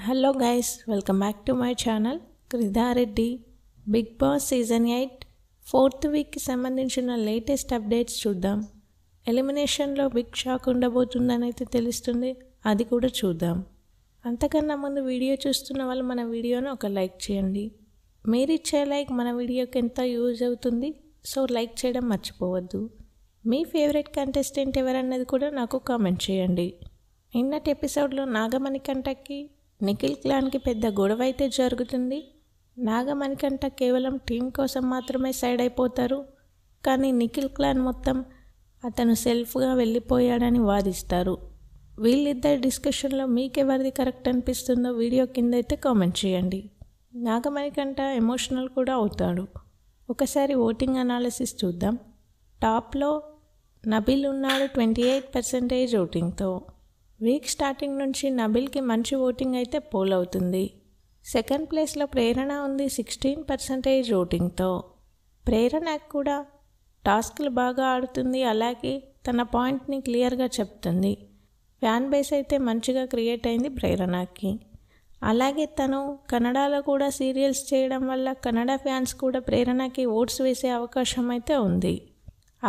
Hello guys, welcome back to my channel Krida Reddy. Big Boss Season 8 4th week కి సంబంధించిన latest updates చూద్దాం. ఎలిమినేషన్లో big shock ఉండబోతుందని అయితే తెలుస్తుంది, అది కూడా చూద్దాం. అంతకన్నా ముందు వీడియో చూస్తున్న వాళ్ళు మన వీడియోను ఒక లైక్ చేయండి. మీరు ఇచ్చే లైక్ మన వీడియోకి ఎంత యూజ్ అవుతుంది, సో లైక్ చేయడం మర్చిపోవద్దు. మీ ఫేవరెట్ కంటెస్టెంట్ ఎవరన్నది కూడా నాకు కామెంట్ చేయండి. నిన్నటి ఎపిసోడ్లో నాగమణికంఠకి నిఖిల్ క్లాన్కి పెద్ద గొడవ అయితే జరుగుతుంది. నాగమణికంఠ కేవలం టీం కోసం మాత్రమే సైడ్ అయిపోతారు, కానీ నిఖిల్ క్లాన్ మొత్తం అతను సెల్ఫ్గా వెళ్ళిపోయాడని వాదిస్తారు. వీళ్ళిద్దరి డిస్కషన్లో మీకెవరిది కరెక్ట్ అనిపిస్తుందో వీడియో కింద అయితే కామెంట్ చేయండి. నాగమణికంఠ ఎమోషనల్ కూడా అవుతాడు. ఒకసారి ఓటింగ్ అనాలిసిస్ చూద్దాం. టాప్లో నబిల్ ఉన్నాడు 28% ఓటింగ్తో. వీక్ స్టార్టింగ్ నుంచి నబిల్కి మంచి ఓటింగ్ అయితే పోల్ అవుతుంది. సెకండ్ ప్లేస్లో ప్రేరణ ఉంది 16% ఓటింగ్తో. ప్రేరణకు కూడా టాస్క్లు బాగా ఆడుతుంది, అలాగే తన పాయింట్ని క్లియర్గా చెప్తుంది. ఫ్యాన్ బేస్ అయితే మంచిగా క్రియేట్ అయింది ప్రేరణకి. అలాగే తను కన్నడలో కూడా సీరియల్స్ చేయడం వల్ల కన్నడ ఫ్యాన్స్ కూడా ప్రేరణకి ఓట్స్ వేసే అవకాశం అయితే ఉంది.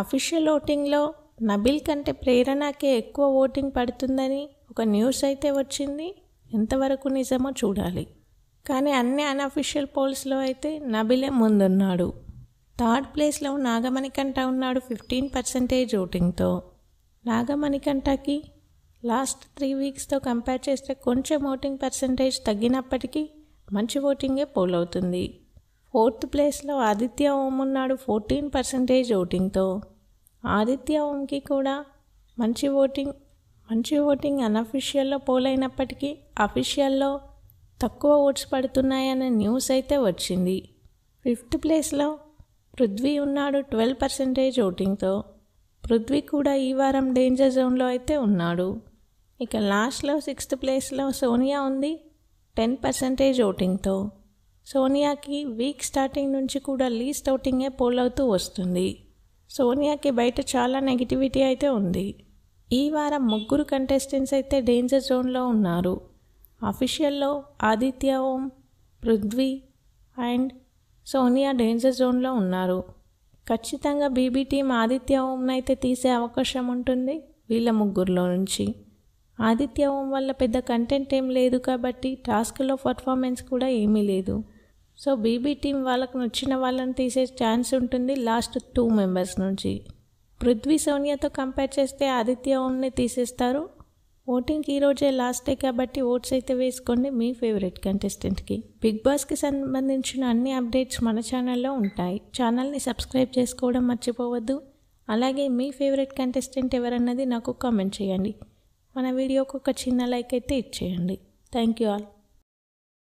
అఫీషియల్ ఓటింగ్లో నబిల్ కంటే ప్రేరణకే ఎక్కువ ఓటింగ్ పడుతుందని ఒక న్యూస్ అయితే వచ్చింది. ఎంతవరకు నిజమో చూడాలి. కానీ అన్ని అన్అఫీషియల్ పోల్స్లో అయితే నబిలే ముందున్నాడు. థర్డ్ ప్లేస్లో నాగమణికంఠ ఉన్నాడు 15% ఓటింగ్తో. నాగమణికంఠకి లాస్ట్ 3 వీక్స్తో కంపేర్ చేస్తే కొంచెం ఓటింగ్ పర్సంటేజ్ తగ్గినప్పటికీ మంచి ఓటింగే పోల్ అవుతుంది. ఫోర్త్ ప్లేస్లో ఆదిత్య ఓం ఉన్నాడు 14% ఓటింగ్తో. ఆదిత్య ఓంకి కూడా మంచి ఓటింగ్ అన్అఫీషియల్లో పోల్ అయినప్పటికీ అఫీషియల్లో తక్కువ ఓట్స్ పడుతున్నాయనే న్యూస్ అయితే వచ్చింది. ఫిఫ్త్ ప్లేస్లో పృథ్వీ ఉన్నాడు 12% ఓటింగ్తో. పృథ్వీ కూడా ఈ వారం డేంజర్ జోన్లో అయితే ఉన్నాడు. ఇక లాస్ట్లో 6th ప్లేస్లో సోనియా ఉంది 10% ఓటింగ్తో. సోనియాకి వీక్ స్టార్టింగ్ నుంచి కూడా లీస్ట్ ఓటింగే పోల్ అవుతూ వస్తుంది. సోనియాకి బయట చాలా నెగిటివిటీ అయితే ఉంది. ఈ వారం 3 కంటెస్టెంట్స్ అయితే డేంజర్ జోన్లో ఉన్నారు. అఫీషియల్లో ఆదిత్య ఓం, పృథ్వీ అండ్ సోనియా డేంజర్ జోన్లో ఉన్నారు. ఖచ్చితంగా బీబీ టీం ఆదిత్య ఓంను అయితే తీసే అవకాశం ఉంటుంది వీళ్ళ 3లో నుంచి. ఆదిత్య ఓం వల్ల పెద్ద కంటెంట్ ఏం లేదు కాబట్టి టాస్క్లో పర్ఫార్మెన్స్ కూడా ఏమీ లేదు. సో బీబీ టీం వాళ్ళకు నచ్చిన వాళ్ళని తీసే ఛాన్స్ ఉంటుంది లాస్ట్ 2 మెంబర్స్ నుంచి. పృథ్వీ సోనియాతో కంపేర్ చేస్తే ఆదిత్య ఓంని తీసేస్తారు. ఓటింగ్కి ఈరోజే లాస్ట్ డే కాబట్టి ఓట్స్ అయితే వేసుకోండి మీ ఫేవరెట్ కంటెస్టెంట్కి. బిగ్ బాస్కి సంబంధించిన అన్ని అప్డేట్స్ మన ఛానల్లో ఉంటాయి. ఛానల్ని సబ్స్క్రైబ్ చేసుకోవడం మర్చిపోవద్దు. అలాగే మీ ఫేవరెట్ కంటెస్టెంట్ ఎవరన్నది నాకు కామెంట్ చేయండి. మన వీడియోకి ఒక చిన్న లైక్ అయితే ఇచ్చేయండి. Thank you all.